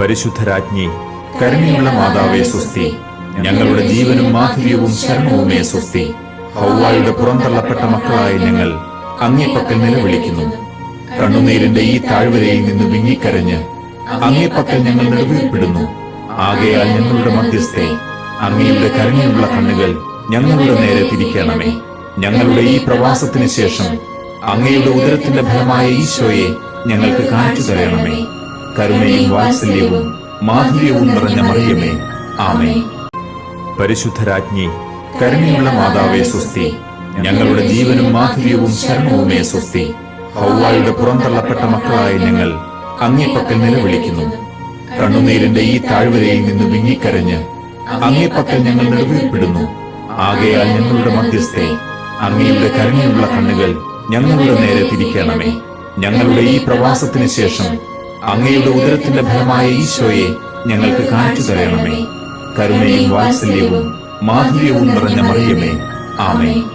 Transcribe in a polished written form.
പരിശുദ്ധരാജ്ഞി, കരുണയുള്ള മാതാവേ സ്വസ്തി. ഞങ്ങളുടെ ജീവനും മാധുര്യവും ശരണവുമേ സ്വസ്തി. ഹൗവായുടെ പുറന്തള്ളപ്പെട്ട മക്കളായ ഞങ്ങൾ അങ്ങേ പക്കൽ നിലവിളിക്കുന്നു. കണ്ണുനീരിന്റെ ഈ താഴ്വരയിൽ നിന്ന് വിങ്ങിക്കരഞ്ഞ് അങ്ങേ പക്കൽ ഞങ്ങൾ നെടുവീർപ്പിടുന്നു. ആകയാൽ ഞങ്ങളുടെ മധ്യസ്ഥെ, അങ്ങയുടെ കരുണയുള്ള കണ്ണുകൾ ഞങ്ങളുടെ നേരെ തിരിക്കണമേ. ഞങ്ങളുടെ ഈ പ്രവാസത്തിന് ശേഷം അങ്ങയുടെ ഉദരത്തിന്റെ ഫലമായ ഈശോയെ ഞങ്ങൾക്ക് കാണിച്ചു തരണമേ. കരുണയും വാത്സല്യവും മാധുര്യവും നിറഞ്ഞ മറിയമേ, ആമേൻ. പരിശുദ്ധരാജ്ഞി, കരുണയുള്ള മാതാവേ സ്വസ്തി. ഞങ്ങളുടെ ജീവനും മാധുര്യവും ശരണവുമേ സ്വസ്തി. ഹൗവായുടെ പുറന്തള്ളപ്പെട്ട മക്കളായ ഞങ്ങൾ അങ്ങേ പക്കൽ നിലവിളിക്കുന്നു. കണ്ണുനീരിന്റെ ഈ താഴ്വരയിൽ നിന്ന് വിങ്ങിക്കരഞ്ഞ് അങ്ങേ പക്കൽ ഞങ്ങൾ നെടുവീർപ്പിടുന്നു. ആകയാൽ ഞങ്ങളുടെ മധ്യസ്ഥെ, അങ്ങയുടെ കരുണയുള്ള കണ്ണുകൾ ഞങ്ങളുടെ നേരെ തിരിക്കണമേ. ഞങ്ങളുടെ ഈ പ്രവാസത്തിന് ശേഷം അങ്ങയുടെ ഉദരത്തിന്റെ ഫലമായ ഈശോയെ ഞങ്ങൾക്ക് കാണിച്ചു തരണമേ. കരുണയും വാത്സല്യവും മാധുര്യവും നിറഞ്ഞ മറിയമേ, ആമേൻ.